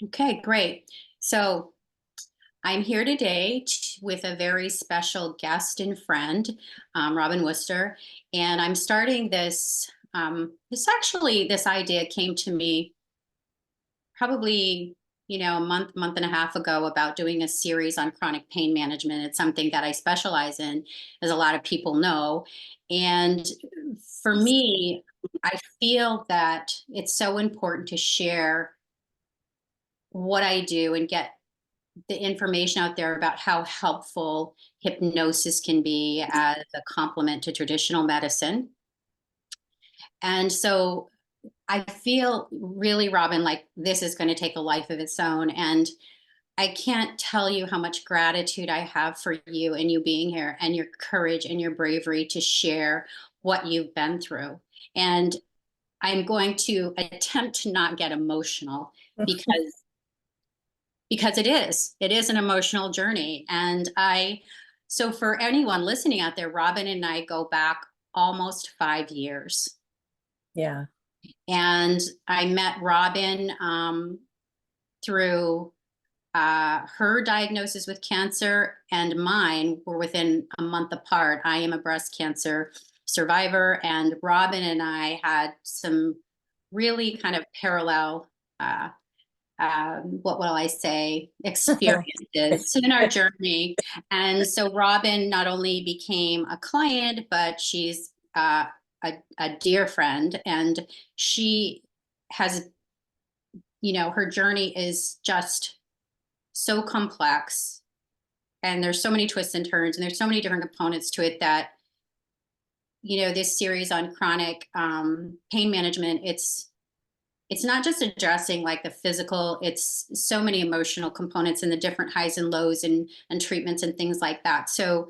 Okay, great. So I'm here today with a very special guest and friend, Robin Worcester, and I'm starting this. This idea came to me probably, a month and a half ago about doing a series on chronic pain management. It's something that I specialize in, as a lot of people know. And for me, I feel that it's so important to share what I do and get the information out there about how helpful hypnosis can be as a complement to traditional medicine. And so I feel really, Robin, like this is going to take a life of its own. And I can't tell you how much gratitude I have for you and you being here and your courage and your bravery to share what you've been through. And I'm going to attempt to not get emotional because it is an emotional journey. So for anyone listening out there, Robin and I go back almost 5 years. Yeah. And I met Robin through her diagnosis with cancer, and mine were within a month apart. I am a breast cancer survivor, and Robin and I had some really kind of parallel uh, what will I say, experiences in our journey. And so Robin not only became a client, but she's a dear friend. And she has, her journey is just so complex. And there's so many twists and turns, and there's so many different components to it that, this series on chronic pain management, it's not just addressing like the physical, it's so many emotional components and the different highs and lows and treatments and things like that. So,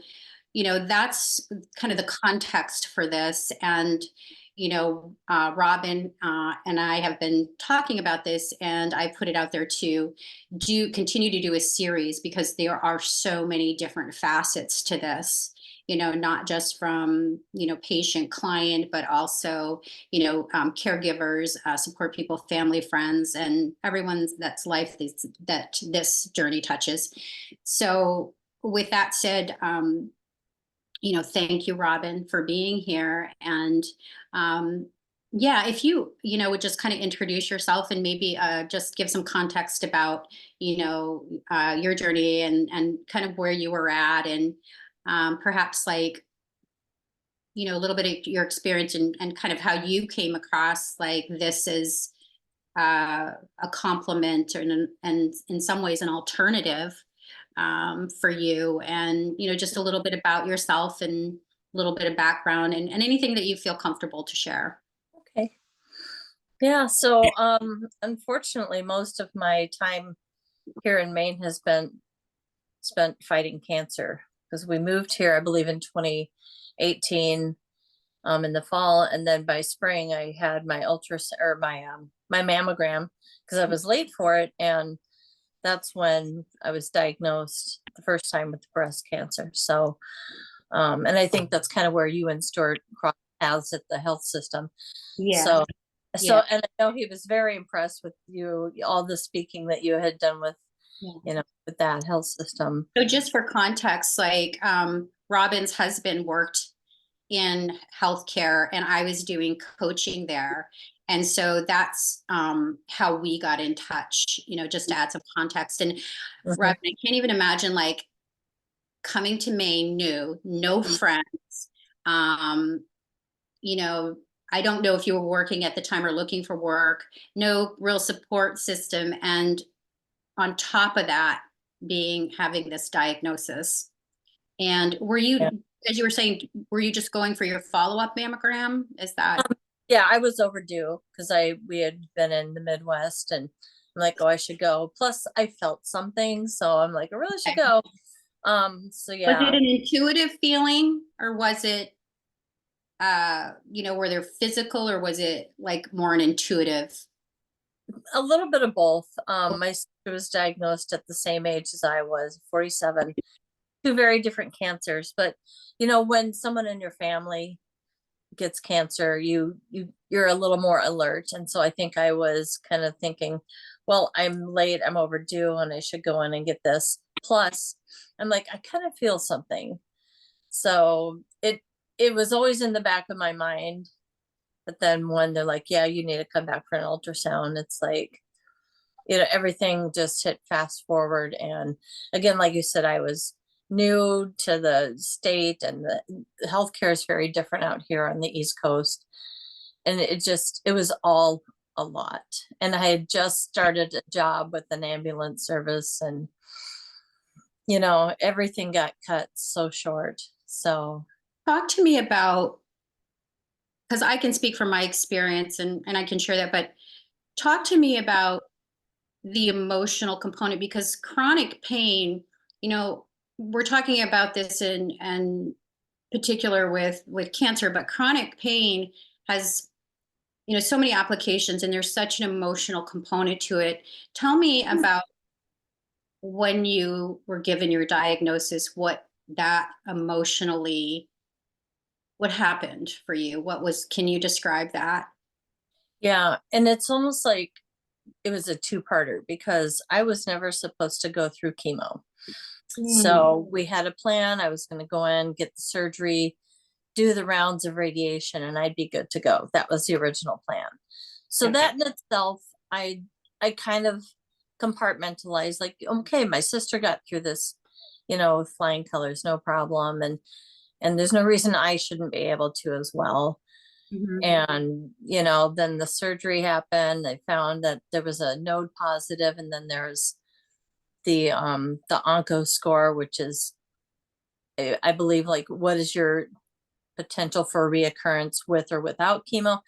that's kind of the context for this. And, Robin and I have been talking about this, and I put it out there to continue to do a series because there are so many different facets to this, not just from, patient client, but also caregivers, support people, family, friends, and everyone that's life that this journey touches. So, with that said, thank you, Robin, for being here. And yeah, if would just kind of introduce yourself and maybe just give some context about, your journey and kind of where you were at, and perhaps like, a little bit of your experience and kind of how you came across like this is a complement and in some ways an alternative for you, and just a little bit about yourself and a little bit of background, and anything that you feel comfortable to share. Okay. Yeah. So, unfortunately, most of my time here in Maine has been spent fighting cancer because we moved here, I believe, in 2018, in the fall, and then by spring, I had my my mammogram because I was late for it, and that's when I was diagnosed the first time with breast cancer. So, and I think that's kind of where you and Stuart crossed paths at the health system. Yeah. So, Yeah. and I know he was very impressed with you, all the speaking that you had done with, Yeah. with that health system. So just for context, like Robin's husband worked in healthcare, and I was doing coaching there. And so that's how we got in touch, just to add some context. And Mhm. Robin, I can't even imagine like coming to Maine new, no friends. Um, you know, I don't know if you were working at the time or looking for work, no real support system. And on top of that, having this diagnosis. And were Yeah. you, as you were saying, were you just going for your follow-up mammogram? Is that Yeah, I was overdue because we had been in the Midwest, and I'm like, oh, I should go. Plus, I felt something, so I'm like, I really should okay? go. So Was it yeah, an intuitive feeling, or was it were there physical, or was it like more an intuitive? a little bit of both. My sister was diagnosed at the same age as I was, 47, two very different cancers. But when someone in your family gets cancer, you're a little more alert. And so I think I was kind of thinking, well, I'm late, I'm overdue, and I should go in and get this. Plus, I'm like, I kind of feel something. So it was always in the back of my mind. But then when they're like, yeah, you need to come back for an ultrasound, it's like, everything just hit fast forward. And again, like you said, I was new to the state, and the healthcare is very different out here on the East Coast. And it was all a lot. And I had just started a job with an ambulance service, and everything got cut so short. So Talk to me about, because I can speak from my experience and I can share that, but talk to me about the emotional component, because chronic pain, we're talking about this in particular with cancer, but chronic pain has, so many applications, and there's such an emotional component to it. Tell me about when you were given your diagnosis, what happened for you? Can you describe that? yeah, and it's almost like it was a two-parter, because I was never supposed to go through chemo. So we had a plan. I was going to go in, get the surgery, do the rounds of radiation, and I'd be good to go. That was the original plan. So Okay. that in itself, I kind of compartmentalized, like, okay, my sister got through this, with flying colors, no problem. And there's no reason I shouldn't be able to as well. Mhm. And, then the surgery happened. They found that there was a node positive, and then there's the onco score, which is, I believe, like, what is your potential for reoccurrence with or without chemo,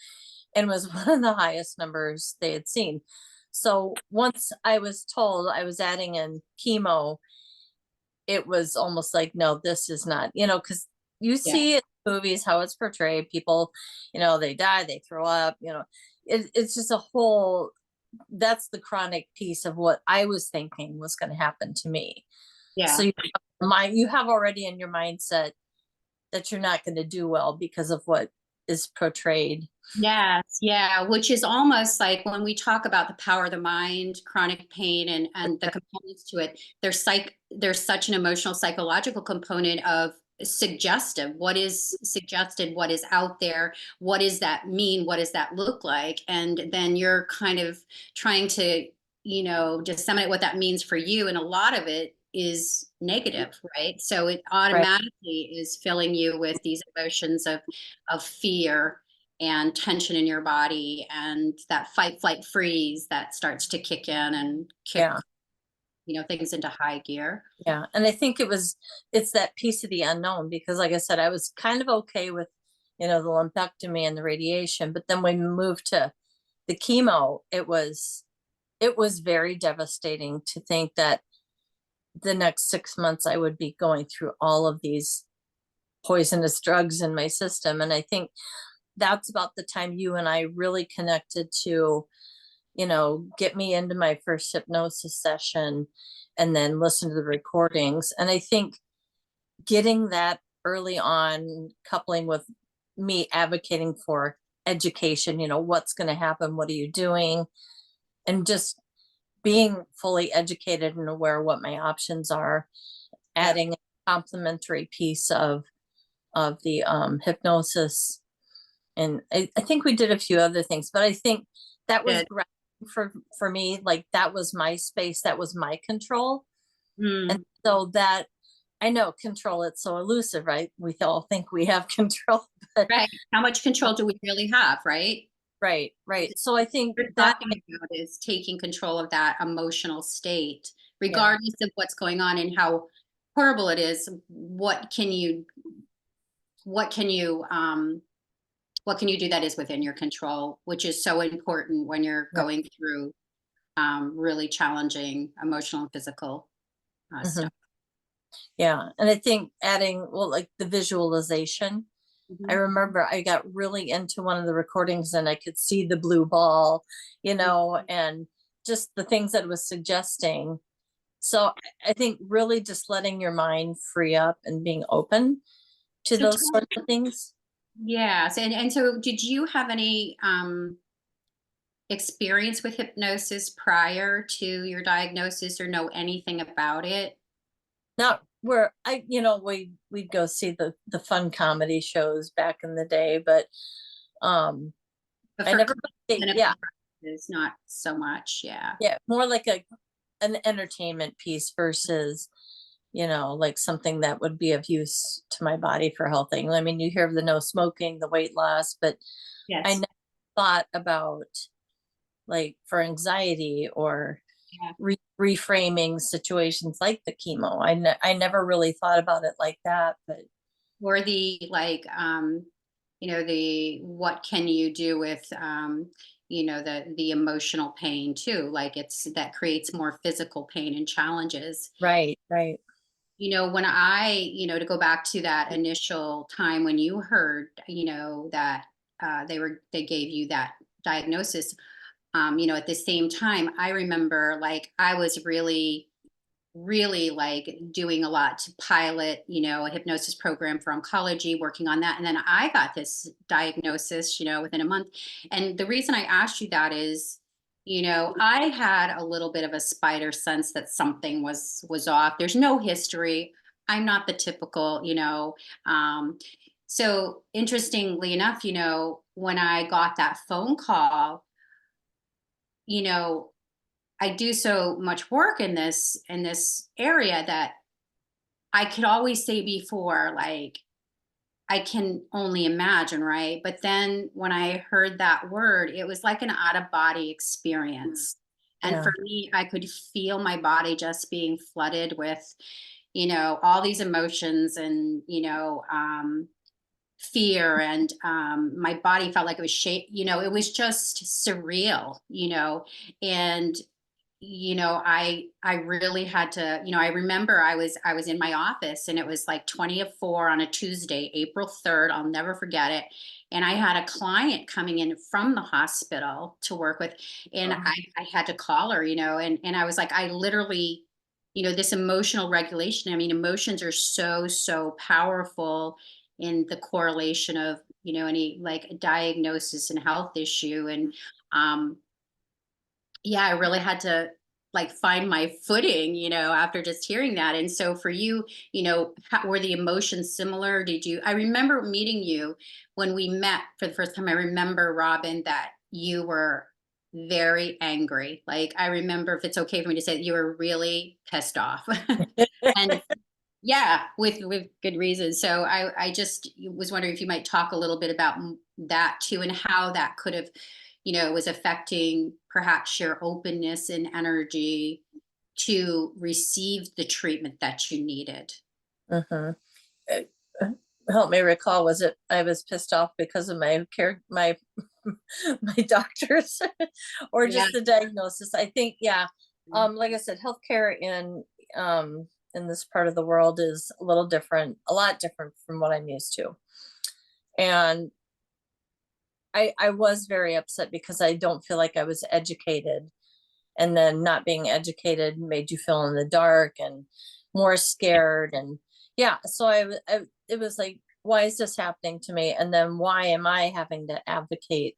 and was one of the highest numbers they had seen. So once I was told I was adding in chemo, it was almost like, no, this is not, because you Yeah. see in movies how it's portrayed. People, they die, they throw up, it's just a whole, that's the chronic piece of what I was thinking was going to happen to me. So Yeah. you have already in your mindset that you're not going to do well because of what is portrayed. Yes, yeah, which is almost like when we talk about the power of the mind, chronic pain, and the components to it, there's such an emotional psychological component of suggestive. What is suggested, what is out there, what does that mean, what does that look like? And then you're kind of trying to, disseminate what that means for you. And a lot of it is negative, right? So it Right. automatically is filling you with these emotions of fear and tension in your body, and that fight flight freeze that starts to kick in and kick Yeah. things into high gear. Yeah. And I think it's that piece of the unknown, because like I said, I was kind of okay with, the lumpectomy and the radiation, but then when we moved to the chemo, it was very devastating to think that the next 6 months I would be going through all of these poisonous drugs in my system. And I think that's about the time you and I really connected to, get me into my first hypnosis session, and then listen to the recordings. And I think getting that early on, coupling with me advocating for education, what's going to happen, what are you doing, and just being fully educated and aware what my options are, Yeah. adding a complementary piece of the hypnosis. And I think we did a few other things, but I think that was Good. grounding for me. Like, that was my space, that was my control. And Mm, so that, I know control, it's so elusive, right? We all think we have control, but right. How much control do we really have, right? right. So I think What you're that, talking about is taking control of that emotional state, yeah, regardless of what's going on and how horrible it is. What can you what can you do that is within your control, which is so important when you're right. going through really challenging emotional and physical Mhm. stuff. Yeah. And I think adding, well, like the visualization, I Mhm. remember I got really into one of the recordings, and I could see the blue ball, and just the things that it was suggesting. So I think really just letting your mind free up and being open to So those sorts of things. Yes. And so did you have any experience with hypnosis prior to your diagnosis or know anything about it? Not where I, we'd go see the fun comedy shows back in the day, but um But I for never really, clinical yeah, practice, not so much. Yeah. yeah, more like an entertainment piece versus, like something that would be of use to my body for healthing. I mean, you hear of the no smoking, the weight loss, but I Yes. never thought about like for anxiety or Yeah. reframing situations like the chemo. I never really thought about it like that, but Or the like, the what can you do with, the emotional pain too? Like it's that creates more physical pain and challenges. right, right. When to go back to that initial time when you heard, that they gave you that diagnosis, at the same time, I remember like I was really like doing a lot to pilot, a hypnosis program for oncology, working on that. And then I got this diagnosis, within a month. And the reason I asked you that is, I had a little bit of a spider sense that something was off. There's no history. I'm not the typical, so interestingly enough, when I got that phone call, you know, I do so much work in this area that I could always say before, like, I can only imagine, right? But then when I heard that word, it was like an out of body experience. And Yeah. for me, I could feel my body just being flooded with, all these emotions and, fear. And my body felt like it was it was just surreal, and I really had to, I remember I was in my office and it was like 20 of 4 on a Tuesday, April 3rd. I'll never forget it. And I had a client coming in from the hospital to work with, and Oh, I had to call her, and I was like, I literally, this emotional regulation. I mean, emotions are so, so powerful in the correlation of, any like diagnosis and health issue. And um yeah, I really had to like find my footing, after just hearing that. And so for you, were the emotions similar? I remember meeting you when we met for the first time. I remember, Robin, that you were very angry. Like, I remember, if it's okay for me to say, that you were really pissed off. And yeah, with good reason. So I just was wondering if you might talk a little bit about that too, and how that could have, was affecting perhaps your openness and energy to receive the treatment that you needed. mhm. Uh, Help me recall, was it I was pissed off because of my care, my my doctors, or Yeah. just the diagnosis? I think, yeah. Like I said, healthcare in this part of the world is a little different, a lot different from what I'm used to. And I was very upset because I don't feel like I was educated, and then not being educated made you feel in the dark and more scared. And yeah, so it was like, why is this happening to me, and then why am I having to advocate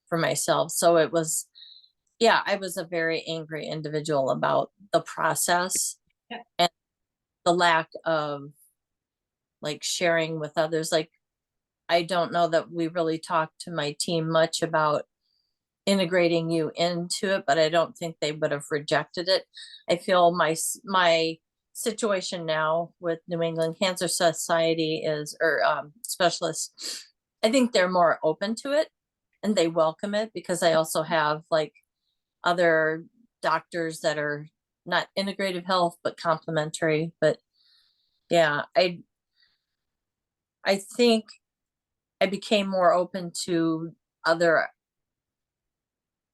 for myself? So it was, yeah, I was a very angry individual about the process Yeah. and the lack of like sharing with others. Like, I don't know that we really talked to my team much about integrating you into it, but I don't think they would have rejected it. I feel my situation now with New England Cancer Society is, or specialists, I think they're more open to it and they welcome it, because I also have like other doctors that are not integrative health but complementary. But yeah, I think I became more open to other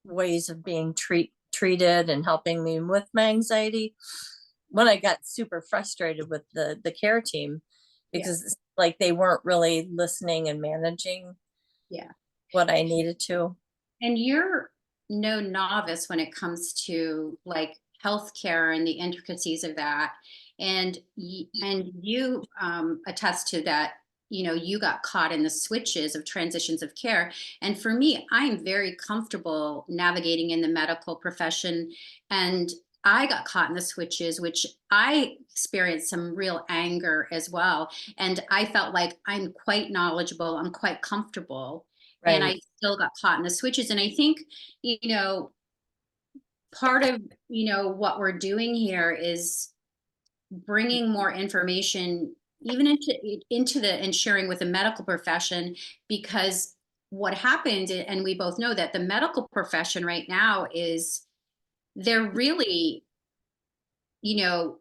ways of being treated and helping me with my anxiety when I got super frustrated with the care team, Yeah. because like they weren't really listening and managing Yeah. what I needed to. And you're no novice when it comes to like healthcare and the intricacies of that. And you attest to that, you got caught in the switches of transitions of care. And for me, I'm very comfortable navigating in the medical profession. And I got caught in the switches, which I experienced some real anger as well. And I felt like I'm quite knowledgeable, I'm quite comfortable, and Right. I still got caught in the switches. And I think, part of, what we're doing here is bringing more information even into the and sharing with the medical profession, because what happened, and we both know that the medical profession right now is, they're really, you know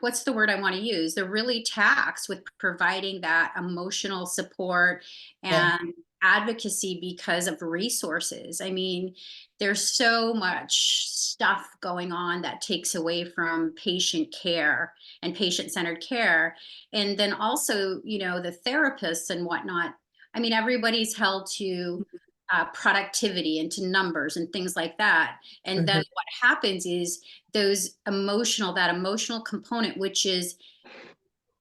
what's the word I want to use? They're really taxed with providing that emotional support Yeah. and advocacy because of resources. I mean, there's so much stuff going on that takes away from patient care and patient centered care. And then also, the therapists and whatnot. I mean, everybody's held to productivity and to numbers and things like that. And then Mhm. what happens is that emotional component, which is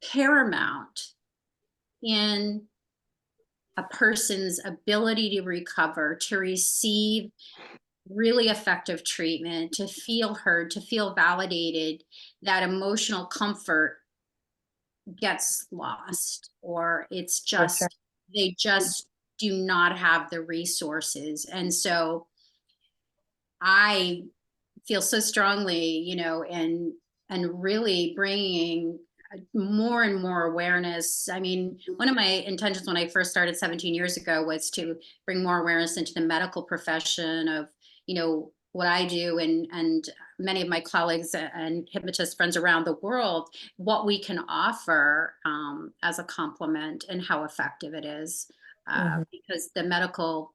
paramount in a person's ability to recover, to receive really effective treatment, to feel heard, to feel validated, that emotional comfort gets lost, or it's For sure. just, they just do not have the resources. And so I feel so strongly, and really bringing more and more awareness. I mean, one of my intentions when I first started 17 years ago was to bring more awareness into the medical profession of, what I do, and many of my colleagues and hypnotist friends around the world, what we can offer as a complement and how effective it is, Mhm. because the medical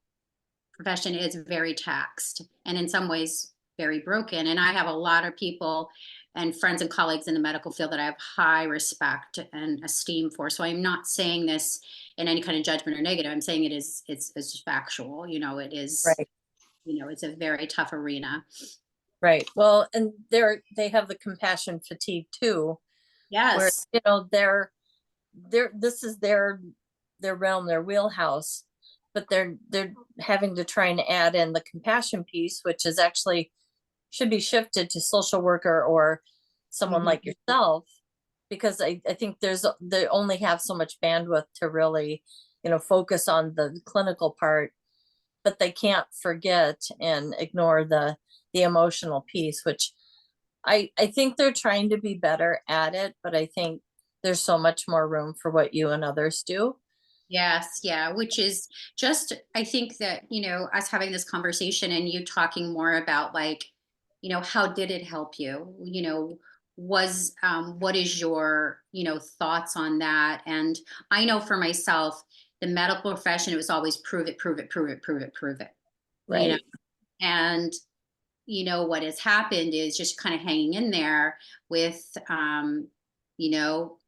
profession is very taxed and in some ways very broken. And I have a lot of people and friends and colleagues in the medical field that I have high respect and esteem for. So I'm not saying this in any kind of judgment or negative. I'm saying it's factual. It is, Right. it's a very tough arena. Right. Well, and they have the compassion fatigue too, where Yes. this is their realm, their wheelhouse, but they're having to try and add in the compassion piece, which is actually should be shifted to social worker or someone like Mhm. yourself, because I think they only have so much bandwidth to really, focus on the clinical part, but they can't forget and ignore the emotional piece, which I think they're trying to be better at it, but I think there's so much more room for what you and others do. Yes, yeah, which is just, I think that, us having this conversation and you talking more about, like, how did it help you? What is your, thoughts on that? And I know for myself, the medical profession, it was always prove it, prove it, prove it, prove it, prove it, you know, Right. and what has happened is just kind of hanging in there with, you know,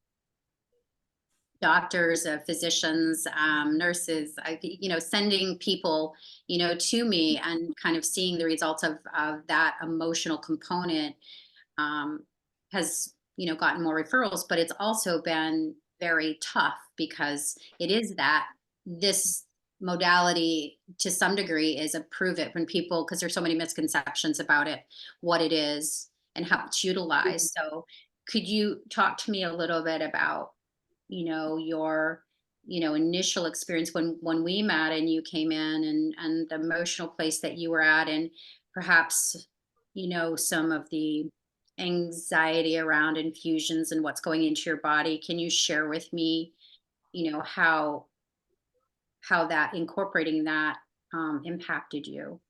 doctors, physicians, nurses, sending people, to me and kind of seeing the results of that emotional component, um, has, gotten more referrals, but it's also been very tough because it is that this modality to some degree is a prove it when people, because there's so many misconceptions about it, what it is and how it's utilized. So could you talk to me a little bit about, your, initial experience when we met and you came in, and the emotional place that you were at, and perhaps, some of the anxiety around infusions and what's going into your body. Can you share with me, how that incorporating that impacted you?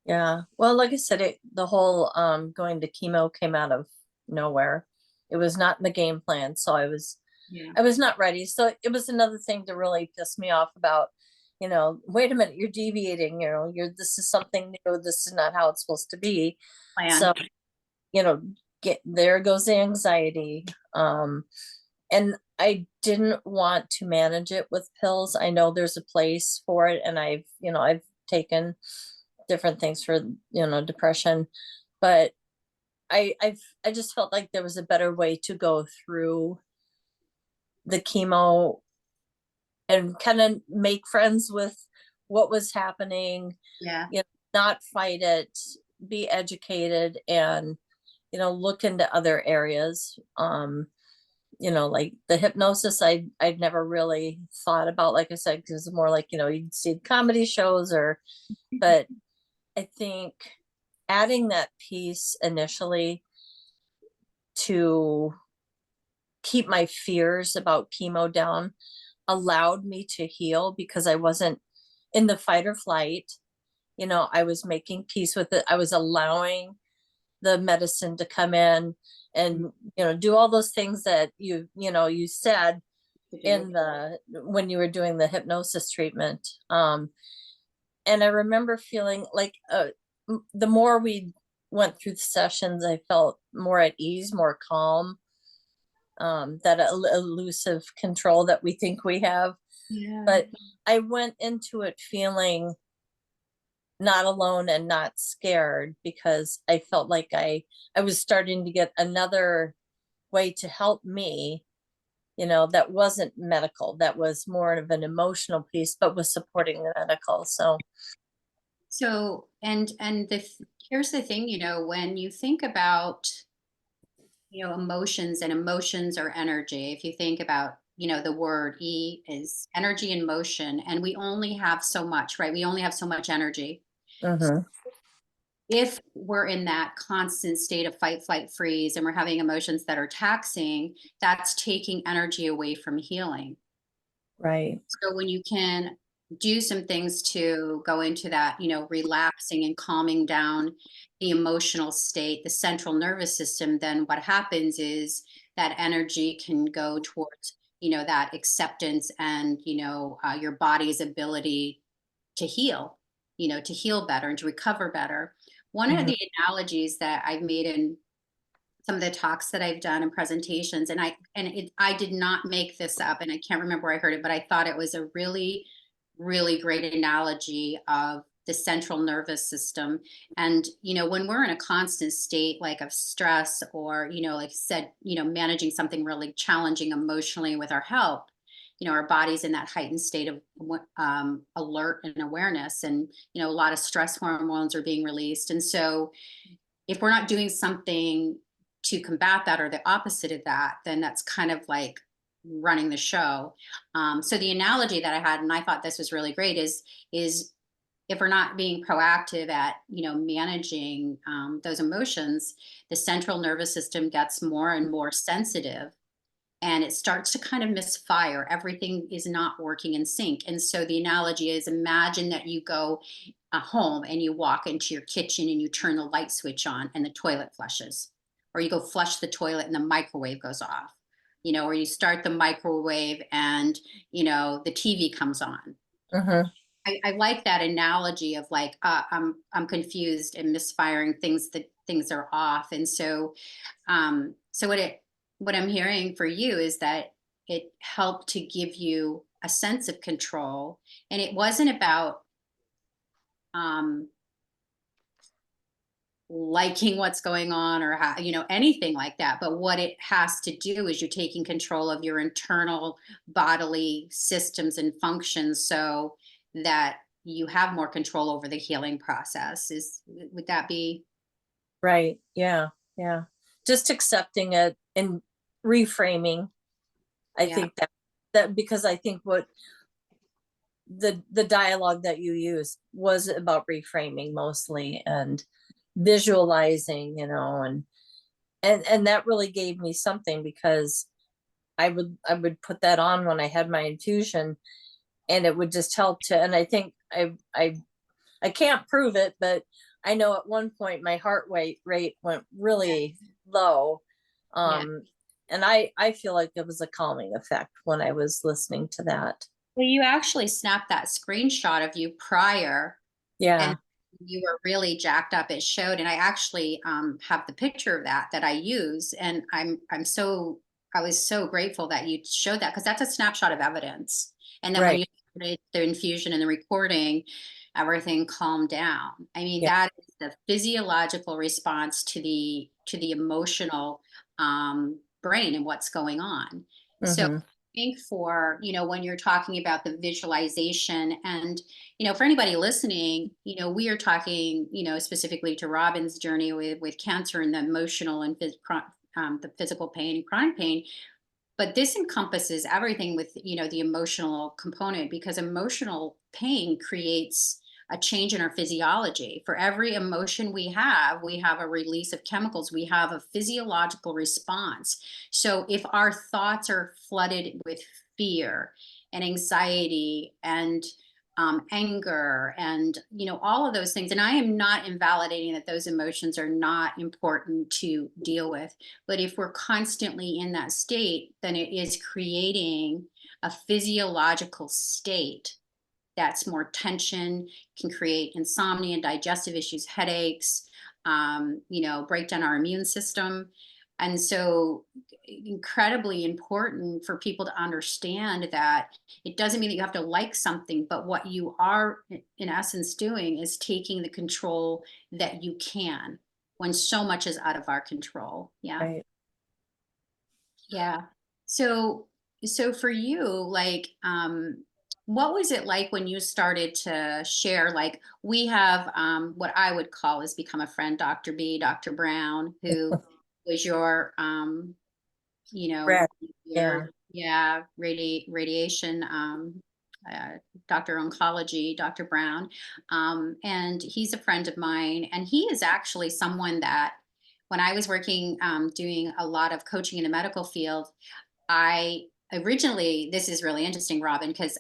Yeah. Well, like I said, the whole going to chemo came out of nowhere. It was not in the game plan, so Yeah. I was not ready. So it was another thing to really piss me off about, wait a minute, you're deviating, this is something new. This is not how it's supposed to be. Plan. So, you know, get there goes the anxiety. And I didn't want to manage it with pills. I know there's a place for it, and I've taken different things for, depression, but I just felt like there was a better way to go through the chemo and kind of make friends with what was happening, Yeah. you know, not fight it, be educated, and, look into other areas. Like the hypnosis, I'd never really thought about, like I said, because it's more like, you'd see comedy shows but I think adding that piece initially to keep my fears about chemo down allowed me to heal, because I wasn't in the fight or flight. I was making peace with it. I was allowing the medicine to come in and, do all those things that you said To do. in the when you were doing the hypnosis treatment. And I remember feeling like the more we went through the sessions, I felt more at ease, more calm. That elusive control that we think we have. Yeah. But I went into it feeling not alone and not scared, because I felt like I was starting to get another way to help me, that wasn't medical, that was more of an emotional piece, but was supporting the medical. So, So, here's the thing, when you think about, emotions, and emotions are energy. If you think about, the word E is energy and motion, and we only have so much, right? We only have so much energy. mhm, If we're in that constant state of fight, flight, freeze, and we're having emotions that are taxing, that's taking energy away from healing. right. So when you can do some things to go into that, relaxing and calming down the emotional state, the central nervous system, then what happens is that energy can go towards, that acceptance and, your body's ability to heal better and to recover better. One of Mhm, the analogies that I've made in some of the talks that I've done and presentations, and I did not make this up, and I can't remember where I heard it, but I thought it was a really, really great analogy of the central nervous system. And when we're in a constant state like of stress, or like I said, managing something really challenging emotionally with our health, our body's in that heightened state of alert and awareness, and a lot of stress hormones are being released. And so if we're not doing something to combat that, or the opposite of that, then that's kind of like running the show. So the analogy that I had, and I thought this was really great, is if we're not being proactive at managing those emotions, the central nervous system gets more and more sensitive, and it starts to kind of misfire. Everything is not working in sync. And so the analogy is, imagine that you go home and you walk into your kitchen and you turn the light switch on and the toilet flushes, or you go flush the toilet and the microwave goes off, or you start the microwave and, the TV comes on. mhm, I like that analogy of like, I'm confused and misfiring, things are off. And so so what I'm hearing for you is that it helped to give you a sense of control, and it wasn't about um, liking what's going on, or how, anything like that. But what it has to do is you're taking control of your internal bodily systems and functions, so that you have more control over the healing process. Would that be? right. Yeah, yeah. Just accepting it and reframing. I Yeah. think that because I think what the dialogue that you used was about reframing mostly, and visualizing, and that really gave me something, because I would put that on when I had my infusion, and it would just help to. And I think I can't prove it, but I know at one point my heart rate went really low. Yeah. um and I feel like it was a calming effect when I was listening to that. Well, you actually snapped that screenshot of you prior, and Yeah, you were really jacked up. It showed, and I actually have the picture of that I use, and I was so grateful that you showed that, because that's a snapshot of evidence. And then when right. you started the infusion and the recording, everything calmed down. I mean, Yeah. that is the physiological response to the emotional brain and what's going on. So Hmm. think for, when you're talking about the visualization and, for anybody listening, we are talking, specifically to Robin's journey with cancer and the emotional and the physical pain and chronic pain. But this encompasses everything with, the emotional component, because emotional pain creates a change in our physiology. For every emotion we have a release of chemicals, we have a physiological response. So if our thoughts are flooded with fear and anxiety and anger and all of those things, and I am not invalidating that those emotions are not important to deal with, but if we're constantly in that state, then it is creating a physiological state that's more tension, can create insomnia, digestive issues, headaches, break down our immune system. And so, incredibly important for people to understand that it doesn't mean that you have to like something, but what you are, in essence, doing is taking the control that you can when so much is out of our control. Yeah. Right. Yeah. So, for you, like, what was it like when you started to share? Like, we have what I would call has become a friend, Dr. B, Dr. Brown, who was your, Right. your, Yeah. yeah, radiation, uh, Dr. Oncology, Dr. Brown. And he's a friend of mine. And he is actually someone that when I was working, doing a lot of coaching in the medical field, I originally, this is really interesting, Robin, because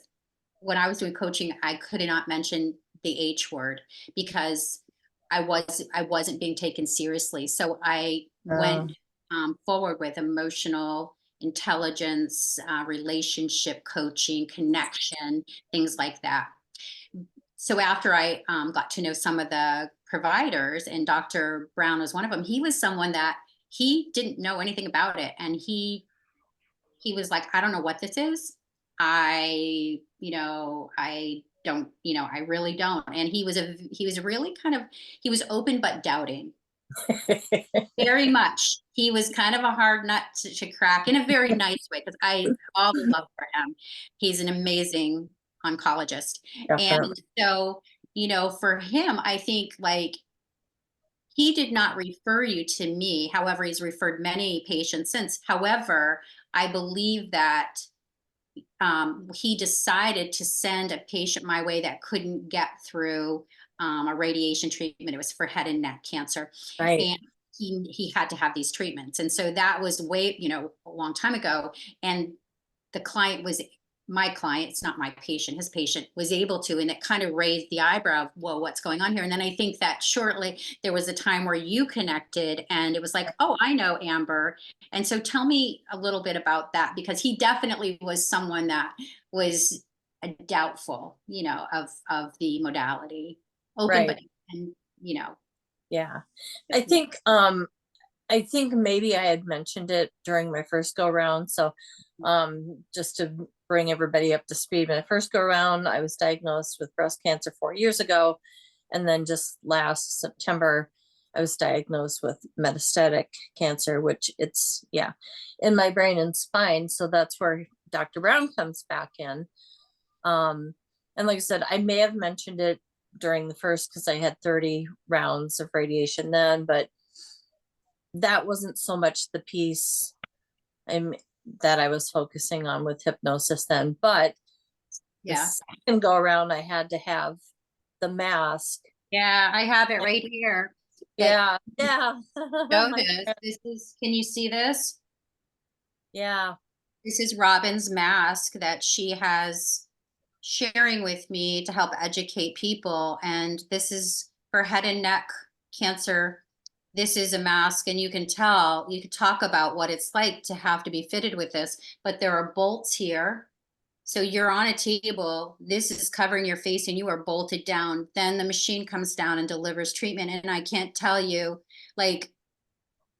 when I was doing coaching, I could not mention the H word because I wasn't being taken seriously. So I went Um, forward with emotional intelligence, relationship coaching, connection, things like that. So after I got to know some of the providers, and Dr. Brown was one of them, he was someone that he didn't know anything about it, and he was like, I don't know what this is. I don't, I really don't. And he was really kind of, he was open but doubting very much. He was kind of a hard nut to crack in a very nice way, because I all the love for him. He's an amazing oncologist. And Definitely. so, for him, I think like he did not refer you to me. However, he's referred many patients since. However, I believe that he decided to send a patient my way that couldn't get through a radiation treatment. It was for head and neck cancer, Right. and he had to have these treatments. And so that was way, a long time ago. And the client was my client, it's not my patient, his patient was able to, and it kind of raised the eyebrow of, whoa, what's going on here? And then I think that shortly there was a time where you connected and it was like, oh, I know Amber. And so tell me a little bit about that, because he definitely was someone that was a doubtful, of the modality, open, Right. but, and, you know, Yeah. I yeah, think I think maybe I had mentioned it during my first go round. So just to bring everybody up to speed, my first go round, I was diagnosed with breast cancer 4 years ago. And then just last September, I was diagnosed with metastatic cancer, which it's, yeah, in my brain and spine. So that's where Dr. Brown comes back in. And like I said, I may have mentioned it during the first because I had 30 rounds of radiation then, but that wasn't so much the piece I'm that I was focusing on with hypnosis then. But the yeah, second go around, I had to have the mask. yeah, I have it right here. That Yeah, yeah. show My, this. This is, can you see this? yeah, This is Robin's mask that she has sharing with me to help educate people. And this is for head and neck cancer. This is a mask, and you can tell, you could talk about what it's like to have to be fitted with this, but there are bolts here. So you're on a table, this is covering your face and you are bolted down. Then the machine comes down and delivers treatment. And I can't tell you, like,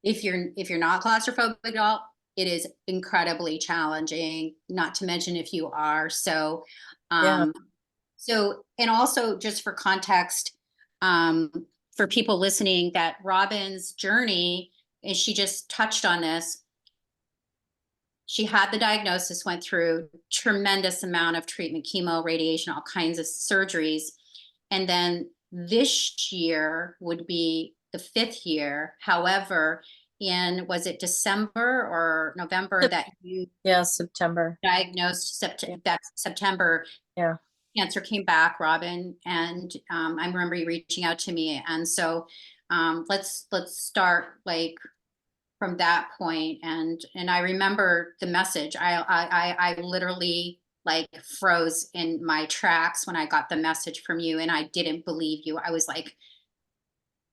if you're not claustrophobic at all, it is incredibly challenging, not to mention if you are. So yeah. um and also just for context, um for people listening, that Robin's journey, and she just touched on this, she had the diagnosis, went through tremendous amount of treatment, chemo, radiation, all kinds of surgeries. And then this year would be the 5th year. However, was it December or November that you Yeah, September. diagnosed that September Yeah. cancer came back, Robin, and I remember you reaching out to me. And so let's start like from that point. And I remember the message. I literally like froze in my tracks when I got the message from you, and I didn't believe you. I was like,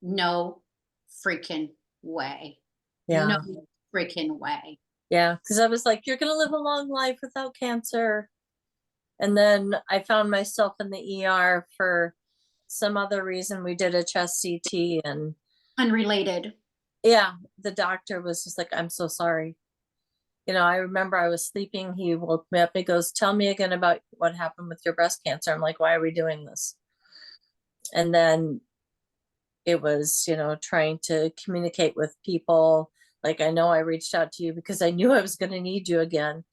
no freaking way. No Yeah. freaking way. Yeah. Because I was like, you're going to live a long life without cancer. And then I found myself in the ER for some other reason. We did a chest CT, and Unrelated. yeah, the doctor was just like, I'm so sorry. I remember I was sleeping. He woke me up. He goes, tell me again about what happened with your breast cancer. I'm like, why are we doing this? And then it was, trying to communicate with people. Like, I know I reached out to you because I knew I was going to need you again.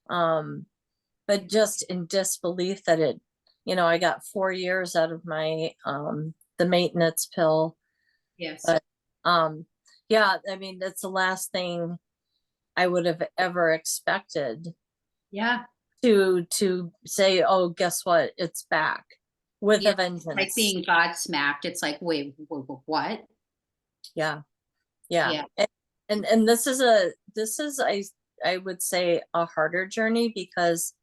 But just in disbelief that I got 4 years out of my, the maintenance pill. Yes. But, yeah, I mean, that's the last thing I would have ever expected Yeah. to say, oh, guess what? It's back with Yeah. a vengeance. Like being God smacked. It's like, wait, what? Yeah. Yeah. Yeah. And this is I would say a harder journey because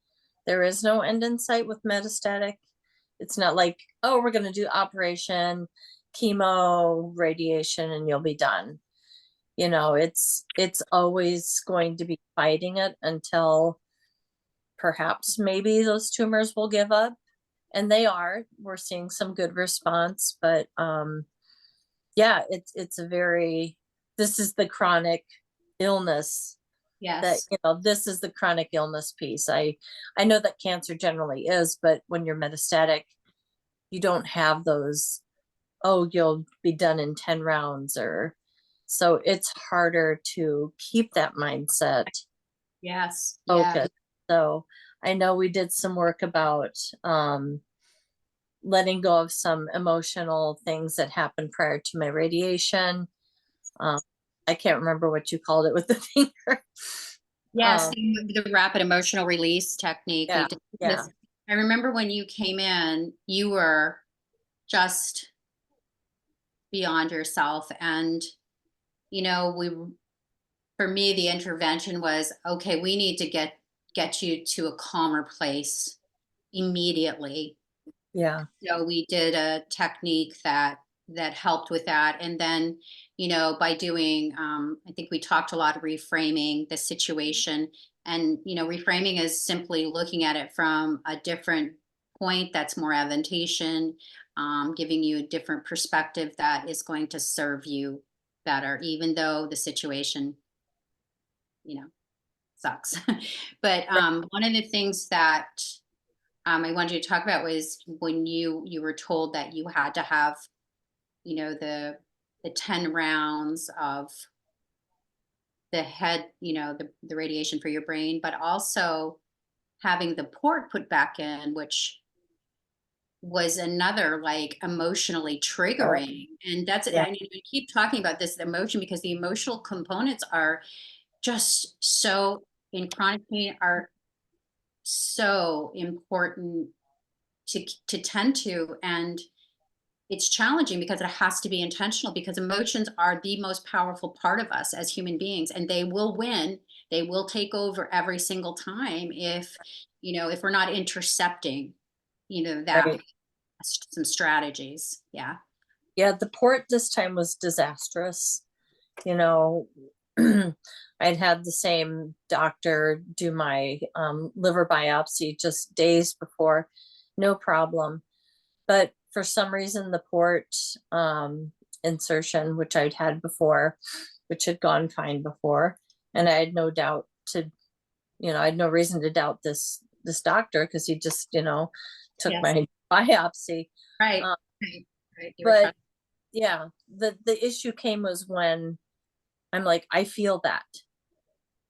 there is no end in sight with metastatic. It's not like, oh, we're going to do operation, chemo, radiation, and you'll be done. It's always going to be fighting it until perhaps maybe those tumors will give up. And they are. We're seeing some good response, but yeah, it's a very, this is the chronic illness that, Yes. this is the chronic illness piece. I know that cancer generally is, but when you're metastatic, you don't have those, oh, you'll be done in 10 rounds, or so it's harder to keep that mindset Yes. Yeah. focused. So I know we did some work about letting go of some emotional things that happened prior to my radiation. Um, I can't remember what you called it with the finger. Yes. The rapid emotional release technique. We Yeah, did yeah, this. I remember when you came in, you were just beyond yourself. And, we, for me, the intervention was, okay, we need to get you to a calmer place immediately. yeah, So we did a technique that helped with that. And then, by doing, I think we talked a lot of reframing the situation. And, reframing is simply looking at it from a different point that's more advantageous, giving you a different perspective that is going to serve you better, even though the situation, you know, sucks. But right. one of the things that I wanted you to talk about was when you were told that you had to have, the 10 rounds of the head, the radiation for your brain, but also having the port put back in, which was another like emotionally Oh, triggering. And that's it. yeah, I mean, we keep talking about this emotion because the emotional components are just so in chronic pain are so important to tend to. And it's challenging because it has to be intentional, because emotions are the most powerful part of us as human beings, and they will win. They will take over every single time if we're not intercepting that right. with some strategies. Yeah. Yeah, the port this time was disastrous. You know, I'd had the same doctor do my liver biopsy just days before, no problem. But for some reason, the port insertion, which I'd had before, which had gone fine before, and I had no doubt I had no reason to doubt this doctor because he just, took Yes. my biopsy. Right. Um, Right. Right. You were but trusting. yeah, the issue came was when I'm like, I feel that.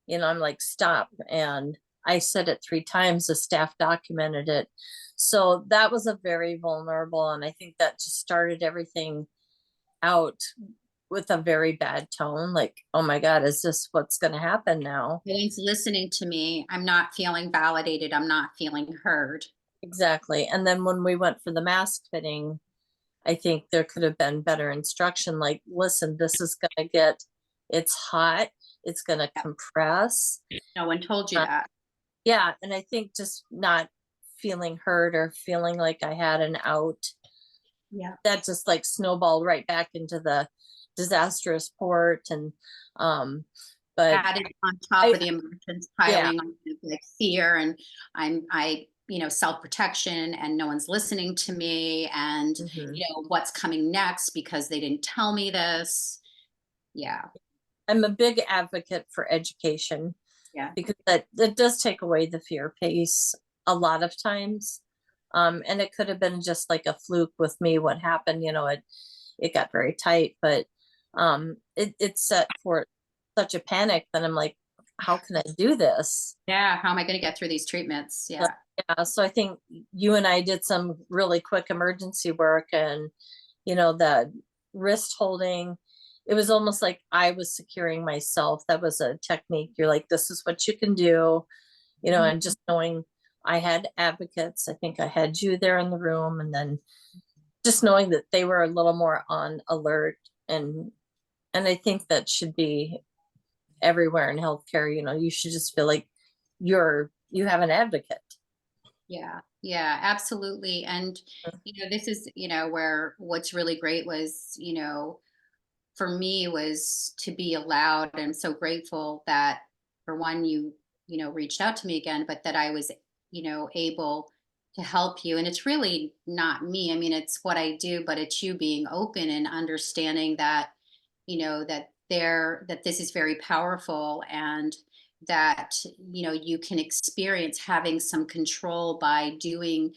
I'm like, stop. And I said it 3 times, the staff documented it. So that was a very vulnerable, and I think that just started everything out with a very bad tone. Like, oh my God, is this what's going to happen now? No one's listening to me. I'm not feeling validated. I'm not feeling heard. Exactly. And then when we went for the mask fitting, I think there could have been better instruction. Like, listen, this is going to get, it's hot, it's going to Yeah. compress. No one told you that. Yeah. And I think just not feeling heard or feeling like I had an out, Yeah. that just like snowballed right back into the disastrous port. And, but Added on top I, of the emotions yeah. piling on, like fear and self-protection, and no one's listening to me, and Mhm. what's coming next because they didn't tell me this. Yeah. I'm a big advocate for education Yeah. because that does take away the fear pace a lot of times. And it could have been just like a fluke with me. What happened, it got very tight, but it set for such a panic that I'm like, how can I do this? Yeah. How am I going to get through these treatments? So, Yeah. yeah, so I think you and I did some really quick emergency work, and the wrist holding, it was almost like I was securing myself. That was a technique. You're like, this is what you can do, Mhm. and just knowing I had advocates. I think I had you there in the room, and then just knowing that they were a little more on alert. And I think that should be everywhere in healthcare. You should just feel like you have an advocate. Yeah, yeah, absolutely. And, this is, where what's really great was, for me was to be allowed. I'm so grateful that for one, reached out to me again, but that I was, able to help you. And it's really not me. I mean, it's what I do, but it's you being open and understanding that, that this is very powerful, and that, you can experience having some control by doing,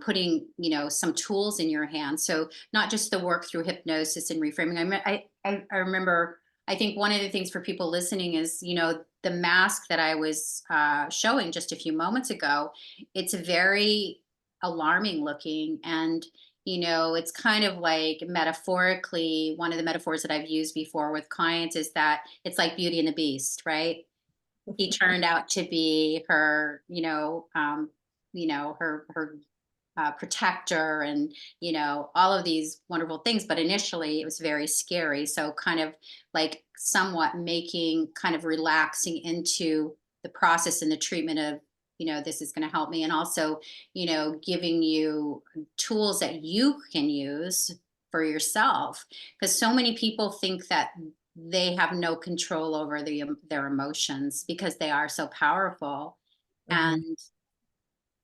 putting, some tools in your hands. So not just the work through hypnosis and reframing. I remember, I think one of the things for people listening is, the mask that I was showing just a few moments ago. It's very alarming looking, and it's kind of like, metaphorically, one of the metaphors that I've used before with clients is that it's like Beauty and the Beast, right? He turned out to be her, her protector, and all of these wonderful things. But initially, it was very scary. So kind of like somewhat making, kind of relaxing into the process and the treatment of, this is going to help me, and also, giving you tools that you can use for yourself, because so many people think that they have no control over their emotions because they are so powerful. Mhm. And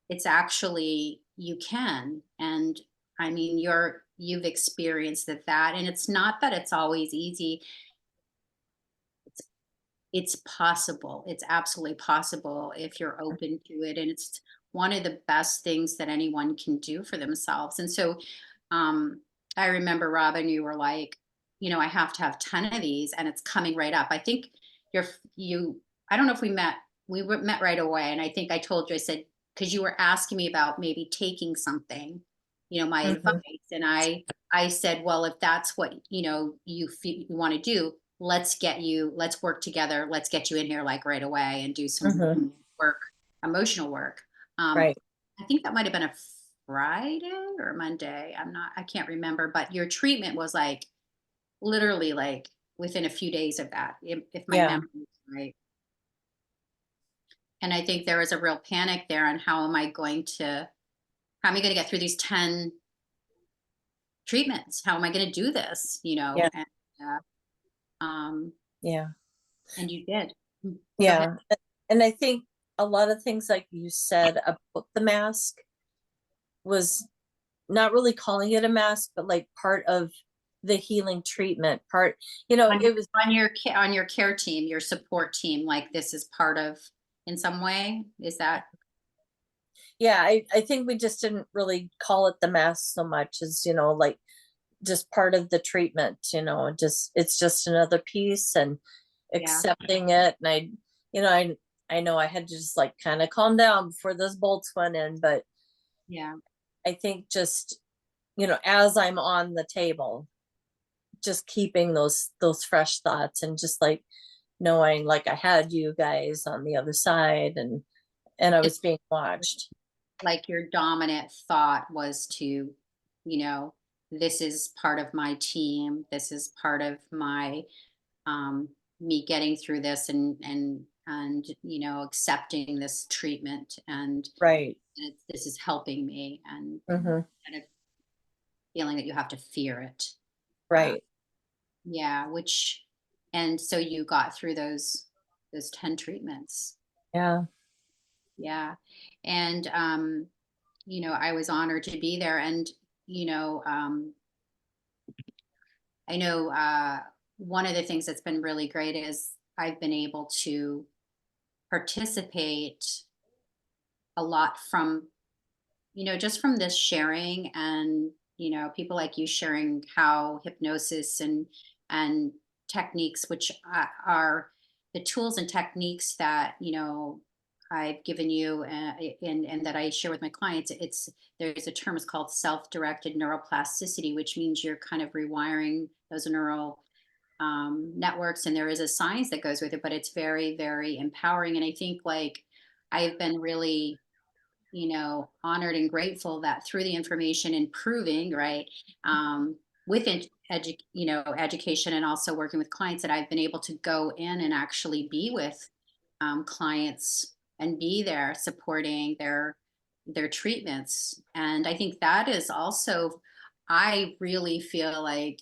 it's actually, you can. And I mean, you've experienced that, and it's not that it's always easy. It's possible. It's absolutely possible if you're open to it, and it's one of the best things that anyone can do for themselves. And so, I remember, Robin, you were like, I have to have 10 of these, and it's coming right up. I think you're you I don't know if we met right away, and I think I told you, I said, because you were asking me about maybe taking something, my advice. Mhm. And I said, well, if that's what, you feel you want to do, let's work together. Let's get you in here like right away and do some Mhm. work, emotional work. Um, Right. I think that might have been a Friday or a Monday. I can't remember, but your treatment was like literally like within a few days of that, if my Yeah. memory is right. And I think there was a real panic there on how am I going to get through these 10 treatments? How am I going to do this? Yeah. And, um, Yeah. and you did. Go ahead. Yeah. And I think a lot of things like you said about the mask was not really calling it a mask, but like part of the healing treatment part, on your it was, on your care team, your support team, like this is part of, in some way, is that? yeah, I think we just didn't really call it the mask so much as, like just part of the treatment, it's just another piece, and Yeah. accepting it. And you know, I know I had to just like kind of calm down before those bolts went in, but Yeah. I think just, as I'm on the table, just keeping those fresh thoughts and just like knowing like I had you guys on the other side, and I It's was being watched. like your dominant thought was to, you know, this is part of my team. This is part of my um, me getting through this and accepting this treatment Right. and this is helping me and Hmm. kind of feeling that you have to fear it. Uh, Right. yeah, and so you got through those 10 treatments. Yeah. Yeah, and I was honored to be there, and I know one of the things that's been really great is I've been able to participate a lot from just from this sharing and people like you sharing how hypnosis and techniques which are the tools and techniques that I've given you and that I share with my clients. There's a term, it's called self-directed neuroplasticity, which means you're kind of rewiring those neural networks, and there is a science that goes with it, but it's very, very empowering. And I think like I've been really honored and grateful that through the information improving, right, within education and also working with clients, that I've been able to go in and actually be with clients and be there supporting their treatments. And I think that is also, I really feel like,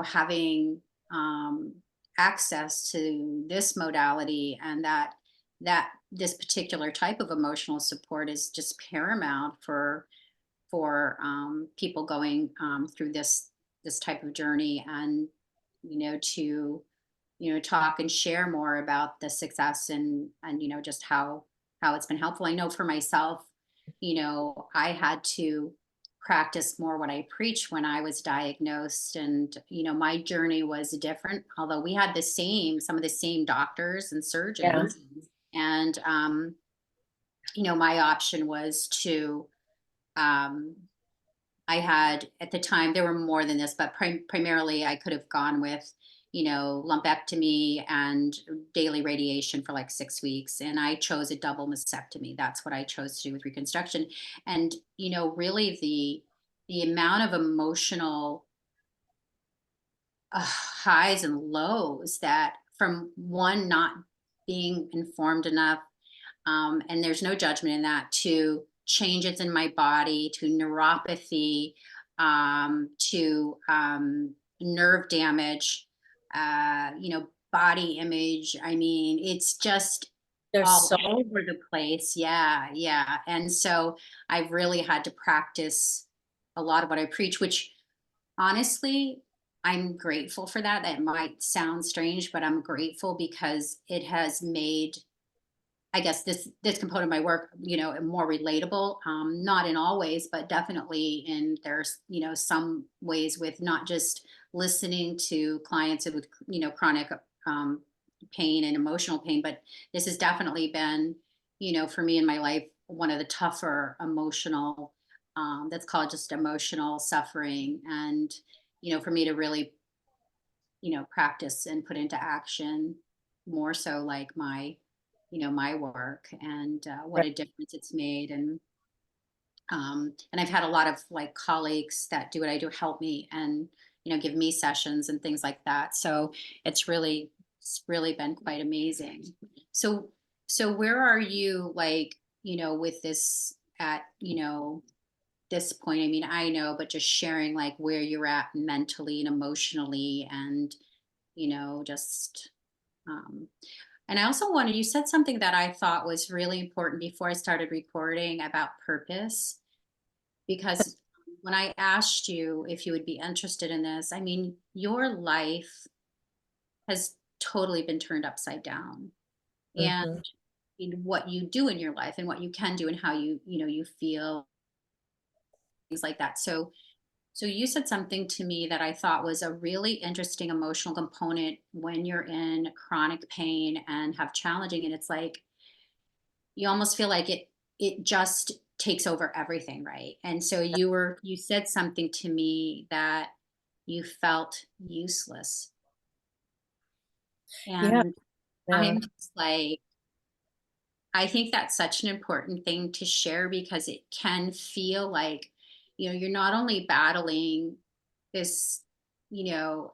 having um, access to this modality and that this particular type of emotional support is just paramount for people going through this type of journey, and to talk and share more about the success and just how it's been helpful. I know for myself, I had to practice more what I preach when I was diagnosed, and my journey was different, although we had some of the same doctors and Yeah. surgeons. And my option was to um, I had at the time, there were more than this, but primarily I could have gone with, lumpectomy and daily radiation for like 6 weeks. And I chose a double mastectomy. That's what I chose to do with reconstruction. And, really the amount of emotional highs and lows that from one not being informed enough, and there's no judgment in that, to changes in my body, to neuropathy, to nerve damage, body image. I mean, it's just There's all so over the place. Yeah, yeah. And so I've really had to practice a lot of what I preach, which honestly, I'm grateful for that. That might sound strange, but I'm grateful because it has made, I guess, this component of my work, more relatable. Not in all ways, but definitely in there's some ways, with not just listening to clients with chronic um, pain and emotional pain, but this has definitely been for me in my life one of the tougher emotional, that's called just emotional suffering, and for me to really practice and put into action more so like my work, and what right. a difference it's made. And I've had a lot of like colleagues that do what I do help me and give me sessions and things like that. So it's really been quite amazing. So where are you, like, with this at this point? I mean, I know, but just sharing like where you're at mentally and emotionally, and just um, and I also wanted, you said something that I thought was really important before I started recording about purpose, because when I asked you if you would be interested in this, I mean, your life has totally been turned upside down. And Hmm. in what you do in your life and what you can do and how you feel, things like that. So So you said something to me that I thought was a really interesting emotional component when you're in chronic pain and have challenging, and it's like you almost feel like it just takes over everything, right? And so you said something to me that you felt useless. Yeah, And yeah, I'm just like, I think that's such an important thing to share because it can feel like, you're not only battling this,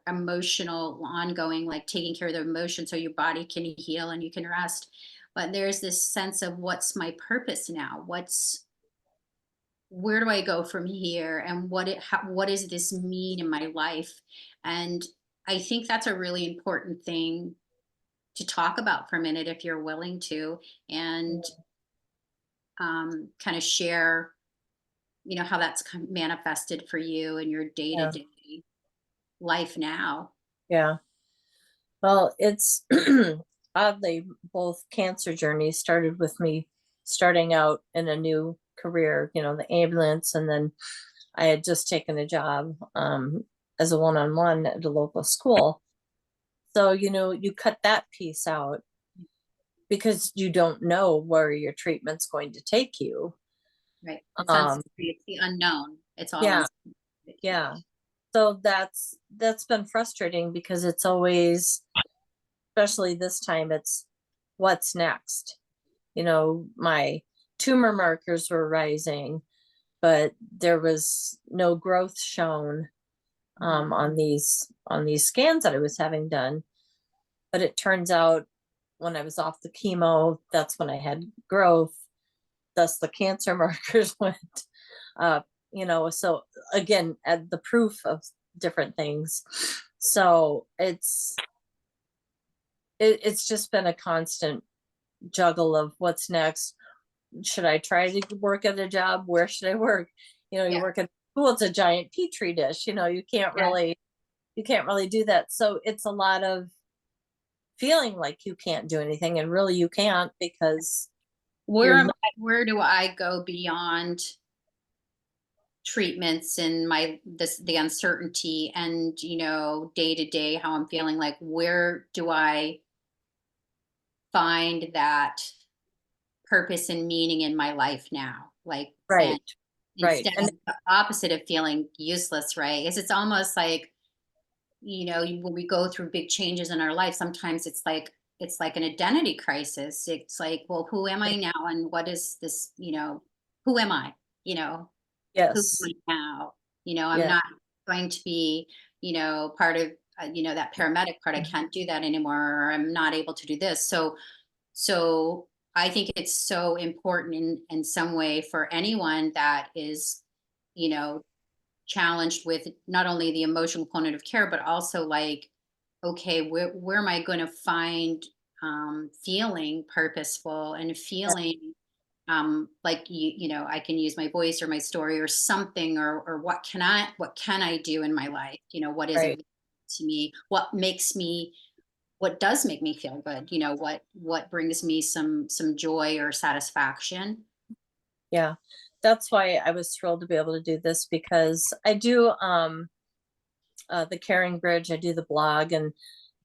emotional ongoing, like taking care of the emotion so your body can heal and you can rest, but there's this sense of what's my purpose now? Where do I go from here? And what does this mean in my life? And I think that's a really important thing to talk about for a minute if you're willing to. And kind of share, how that's manifested for you in your day to yeah, day life now. yeah. Well, it's oddly, both cancer journeys started with me starting out in a new career, the ambulance, and then I had just taken a job as a one-on-one at a local school. So, you cut that piece out because you don't know where your treatment's going to take you. Right. It's Um, uncertainty. It's the unknown. It's all yeah, uncertainty. yeah. So that's been frustrating because it's always, especially this time, it's what's next. My tumor markers were rising, but there was no growth shown Mhm. on these scans that I was having done. But it turns out when I was off the chemo, that's when I had growth. Thus, the cancer markers went up. So again, at the proof of different things. So it's just been a constant juggle of what's next. Should I try to work at a job? Where should I work? You Yeah. work at school, it's a giant petri dish. Yeah. You can't really do that. So it's a lot of feeling like you can't do anything, and really you can't because Where you're am not where do I go beyond treatments and the uncertainty and day to day how I'm feeling? Like, where do I find that purpose and meaning in my life now? Like, and right, right. instead And of the opposite of feeling useless, right? Is it's almost like, when we go through big changes in our life, sometimes it's like an identity crisis. It's like, well, who am I now? And what is this, who am I? You know, who am yes, I now? I'm yeah, not going to be, part of, that paramedic part. I can't do that anymore, or I'm not able to do this. So I think it's so important in some way for anyone that is, you know, challenged with not only the emotional component of care, but also like, okay, where am I going to find feeling purposeful and feeling like I can use my voice or my story or something, or what can I do in my life? What is it right. to me? What does make me feel good? What brings me some joy or satisfaction? Yeah. That's why I was thrilled to be able to do this because I do the Caring Bridge, I do the blog, and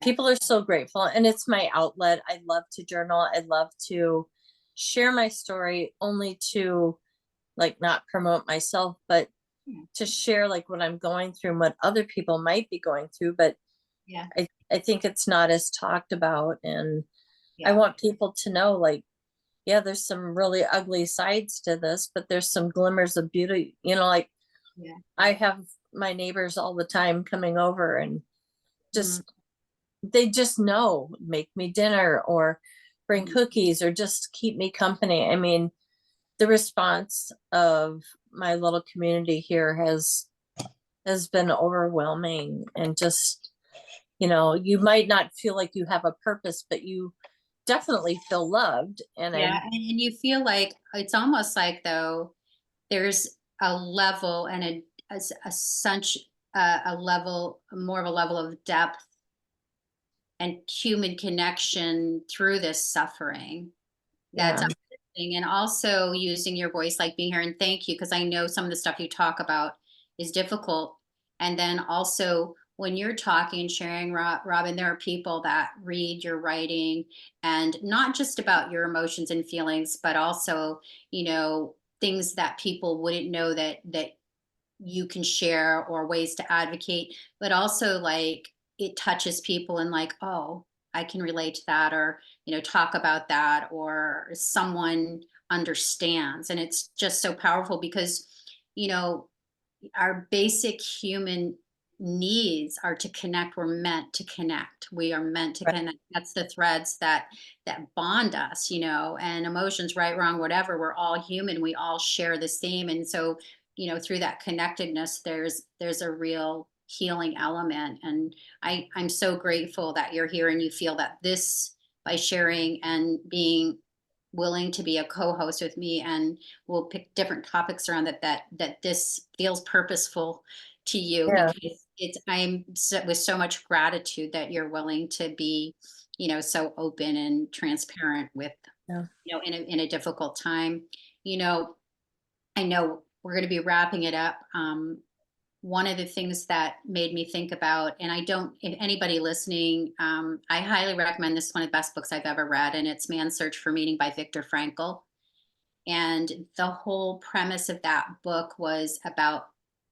Yeah. people are so grateful, and it's my outlet. I love to journal. I love to share my story, only to like not promote myself, but Yeah. to share like what I'm going through and what other people might be going through. But Yeah. I think it's not as talked about, and I Yeah. want people to know, like, yeah, there's some really ugly sides to this, but there's some glimmers of beauty. Like Yeah. I have my neighbors all the time coming over, and Mhm. just they just know, make me dinner or bring Mhm. cookies or just keep me company. I mean, the response of my little community here has been overwhelming, and just you might not feel like you have a purpose, but you definitely feel loved, and Yeah, I'm and you feel like it's almost like though there's a level and a such a level more of a level of depth and human connection through this suffering that's yeah, uplifting, and also using your voice like being here, and thank you, because I know some of the stuff you talk about is difficult. And then also when you're talking and sharing, Robin, there are people that read your writing, and not just about your emotions and feelings, but also, things that people wouldn't know that you can share, or ways to advocate, but also like it touches people and like, oh, I can relate to that, or, talk about that, or someone understands. And it's just so powerful because, you know, our basic human needs are to connect. We're meant to connect. We are meant to Right. connect. That's the threads that bond us, and emotions, right, wrong, whatever. We're all human. We all share the same. And so, through that connectedness, there's a real healing element. And I'm so grateful that you're here and you feel that this, by sharing and being willing to be a co-host with me, and we'll pick different topics around that this feels purposeful to you, Yeah. because with so much gratitude that you're willing to be, so open and transparent with, Yeah. in a difficult time. you know I know we're going to be wrapping it up. One of the things that made me think about, and I don't, if anybody listening, I highly recommend this, one of the best books I've ever read, and it's Man's Search for Meaning by Viktor Frankl. And the whole premise of that book was about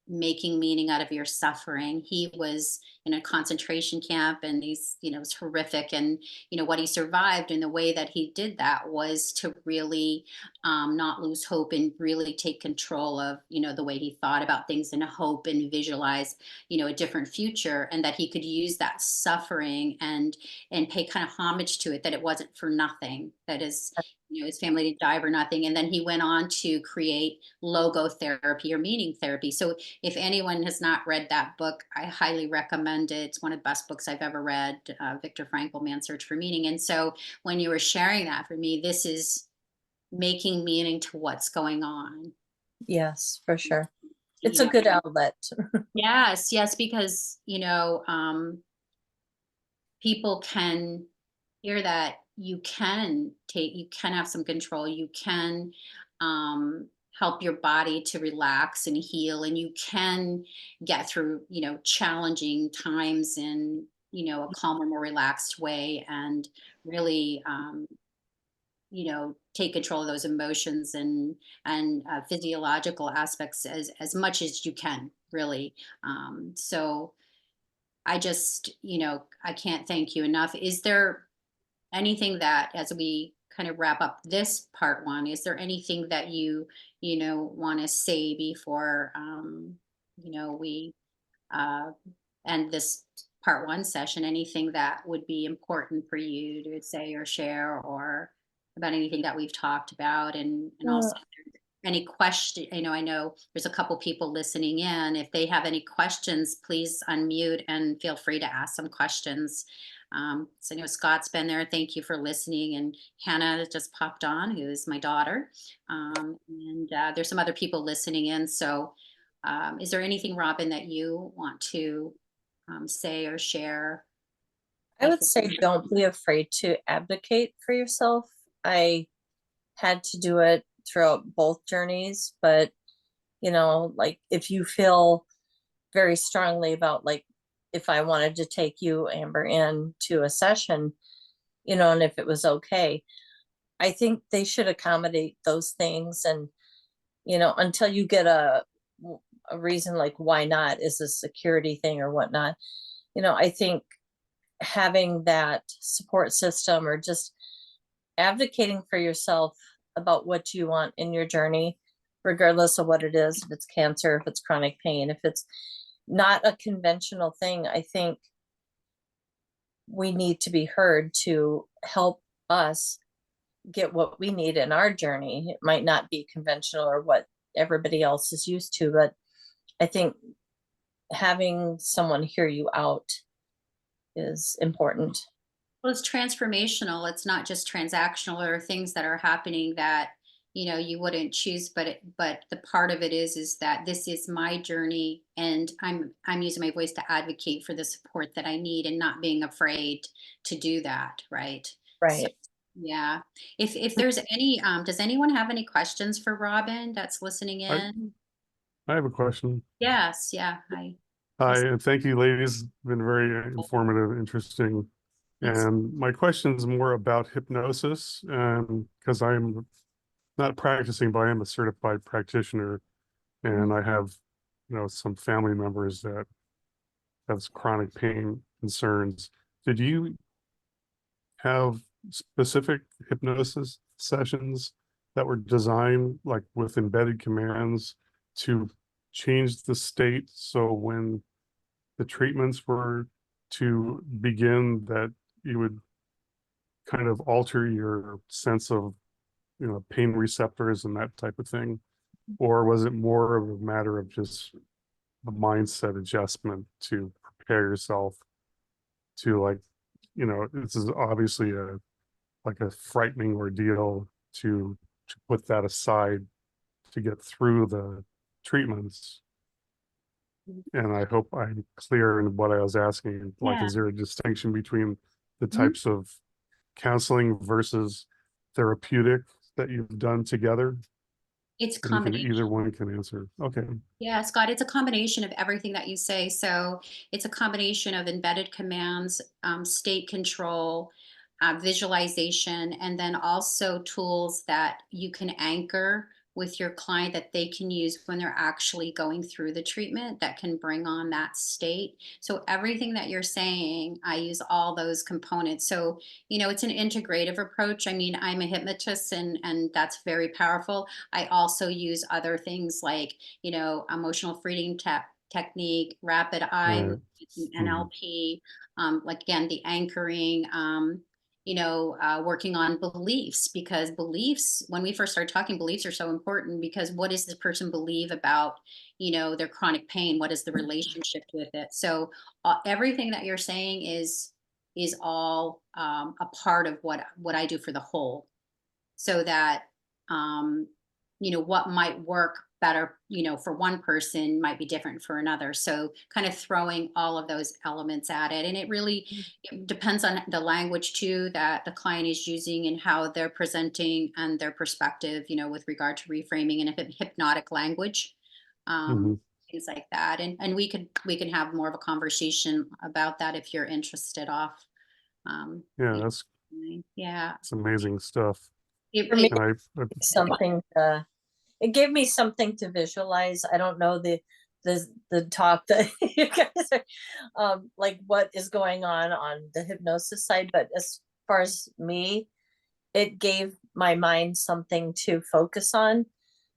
making meaning out of your suffering. He was in a concentration camp, and it was horrific. And, what he survived, and the way that he did that was to really, not lose hope, and really take control of, the way he thought about things, and hope and visualize, a different future. And that he could use that suffering and pay kind of homage to it, that it wasn't for nothing, that is, his family didn't die for nothing. And then he went on to create logotherapy, or meaning therapy. So if anyone has not read that book, I highly recommend it. It's one of the best books I've ever read, Viktor Frankl, Man's Search for Meaning. And so when you were sharing that, for me, this is making meaning to what's going on. Yes, for sure. It's You a know, good outlet. yes, yes, because people can hear that you can have some control. You can, help your body to relax and heal, and you can get through, challenging times in, a calmer, more relaxed way, and really, take control of those emotions and physiological aspects as much as you can, really. So I just, I can't thank you enough. Is there anything that, as we kind of wrap up this part one, is there anything that you want to say before, we uh, end this part one session? Anything that would be important for you to say or share, or about anything that we've talked about? And Uh, also, any question, I know there's a couple people listening in. If they have any questions, please unmute and feel free to ask some questions. So I know Scott's been there. Thank you for listening. And Hannah just popped on, who is my daughter. And there's some other people listening in. So is there anything, Robin, that you want to say or share I would before? say don't be afraid to advocate for yourself. I had to do it throughout both journeys, but like if you feel very strongly about, like, if I wanted to take you, Amber, in to a session, and if it was okay, I think they should accommodate those things. And, until you get a reason, like why not, is a security thing or whatnot, I think having that support system, or just advocating for yourself about what you want in your journey, regardless of what it is, if it's cancer, if it's chronic pain, if it's not a conventional thing, I think we need to be heard to help us get what we need in our journey. It might not be conventional or what everybody else is used to, but I think having someone hear you out is important. Well, it's transformational. It's not just transactional, or things that are happening that, you wouldn't choose. But the part of it is that this is my journey, and I'm using my voice to advocate for the support that I need, and not being afraid to do that. Right. So Right. yeah. If there's any, does anyone have any questions for Robin that's listening I in? I have a question. Yes, yeah, Hi, and thank you, ladies. Been very informative, interesting. yes. And my question is more about hypnosis, and because I'm not practicing, but I am a certified practitioner, and I have, some family members that have chronic pain concerns. Did you have specific hypnosis sessions that were designed like with embedded commands to change the state so when the treatments were to begin that you would kind of alter your sense of pain receptors and that type of thing, or was it more of a matter of just a mindset adjustment to prepare yourself to this is obviously a frightening ordeal to put that aside to get through the treatments. And I hope I'm clear in what I was asking. Like, Yeah. is there a distinction between the Mhm. types of counseling versus therapeutic that you've done together? It's a And combination. either one can answer. Okay. Yeah, Scott, it's a combination of everything that you say. So it's a combination of embedded commands, state control, visualization, and then also tools that you can anchor with your client that they can use when they're actually going through the treatment that can bring on that state. So everything that you're saying, I use all those components. So, it's an integrative approach. I mean, I'm a hypnotist and that's very powerful. I also use other things like emotional freedom technique, rapid eye Right. movement, Mhm. NLP, like again, the anchoring, working on beliefs, because beliefs, when we first started talking, beliefs are so important because what does this person believe about, their chronic pain? What is the relationship with it? So everything that you're saying is all a part of what I do for the whole, so that um, what might work better for one person might be different for another, so kind of throwing all of those elements at it, and it depends on the language too that the client is using and how they're presenting and their perspective with regard to reframing and hypnotic language, um, Mhm. things like that, and we can have more of a conversation about that if you're interested off. Yeah, Yeah, that's yeah. it's amazing stuff. it, For me, it, And something, it gave me something to visualize. I don't know the talk that you guys are, like what is going on the hypnosis side, but as far as me, it gave my mind something to focus on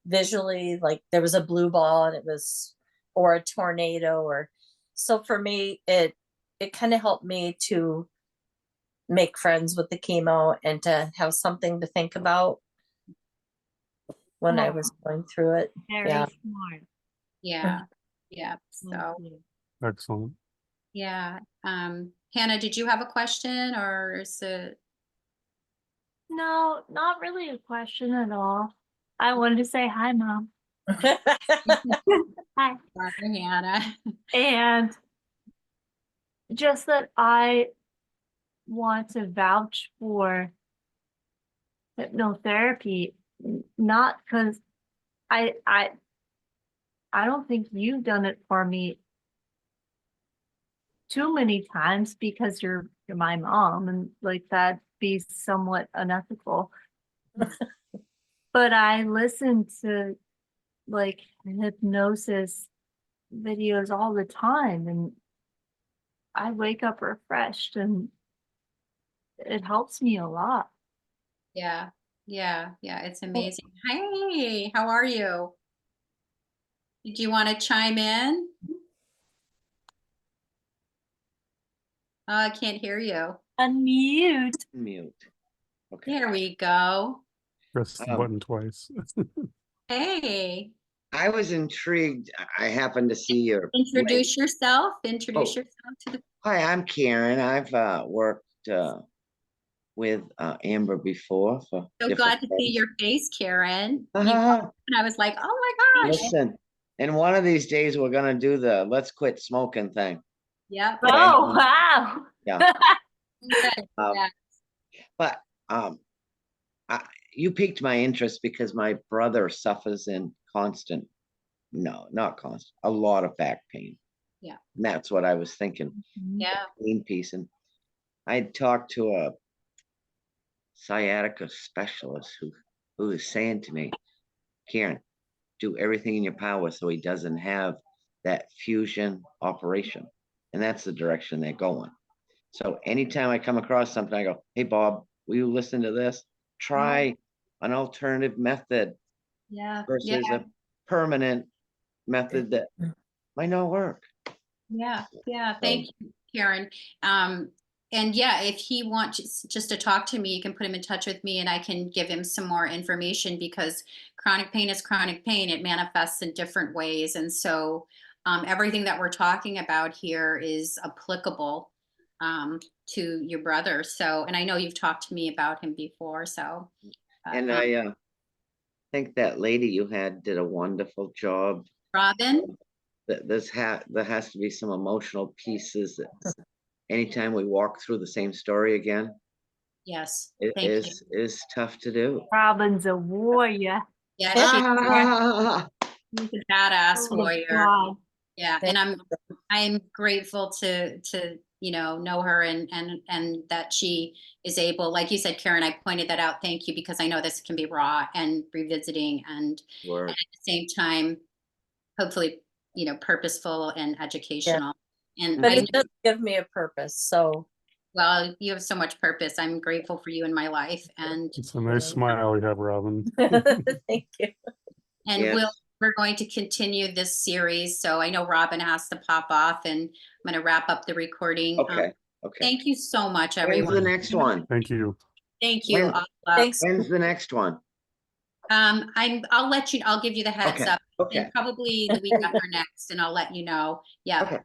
visually. Like there was a blue ball and it was, or a tornado, or so for me, it kind of helped me to make friends with the chemo and to have something to think about when I Oh, was going through it. very Yeah. smart. Yeah. Yeah. Thank So, you. excellent. yeah. Hannah, did you have a question or is it? No, not really a question at all. I wanted to say hi, Mom. Hi. Sorry, Hannah. And just that I want to vouch for hypnotherapy, not because I I I don't think you've done it for me too many times because you're my mom and like that'd be somewhat unethical. But I listen to like hypnosis videos all the time and I wake up refreshed and it helps me a lot. Yeah. Yeah. Yeah. It's amazing. Hey, how are you? Did you want to chime in? I can't hear you. Unmute. Mute. Okay. There we go. Press the Um, button twice. Hey, I was intrigued. I happened to see your link. introduce yourself. Introduce Oh. yourself to the. Hi, I'm Karen. I've worked with Amber before for So different glad to see things. your face, Karen. Uh-huh. And I was like, oh my gosh. Listen, and one of these days we're gonna do the let's quit smoking thing. Yep. Okay. Oh, wow. Yeah. Good. Um, Yeah. but I, you piqued my interest because my brother suffers in constant no, not constant, a lot of back pain. Yeah. And that's what I was thinking, Yeah. pain piece. And I talked to a sciatica specialist who is saying to me, Karen, do everything in your power so he doesn't have that fusion operation. And that's the direction they're going. So anytime I come across something, I go, hey, Bob, will you listen to this? Try an alternative method Yeah. versus Yeah. a permanent method that might not work. Yeah. Yeah. Thank you, Karen. And yeah, if he wants just to talk to me, you can put him in touch with me and I can give him some more information, because chronic pain is chronic pain. It manifests in different ways. And so everything that we're talking about here is applicable to your brother. So, and I know you've talked to me about him before. So, And I think that lady you had did a wonderful job. Robin, There has to be some emotional pieces that anytime we walk through the same story again, yes, it thank you. is tough to do. Robin's a warrior. Yeah, Ah, she's a badass Oh, warrior. God. Yeah, and I'm grateful to know her and that she is able, like you said, Karen, I pointed that out. Thank you, because I know this can be raw and revisiting, and Word. at the same time, hopefully, purposeful and educational. And But I, it does give me a purpose, so. well, you have so much purpose. I'm grateful for you in my life, and It's a nice smile you have, Robin. Thank you. Yes. we're going to continue this series. So I know Robin has to pop off, and I'm going to wrap up the recording. Okay. Okay. Thank you so much, When's everyone. the next one? Thank you. Thank you. When- Thanks. When's the next one? I'll give you the heads Okay. up, Okay. and probably the week after next, and I'll let you know. Yeah. Okay.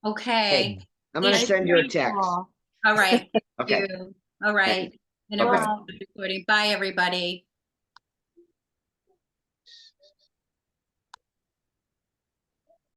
Okay. I'm gonna Thank send you a Thank text. all. All right. Thank Okay. you. All right. And Okay. recording. Bye, everybody.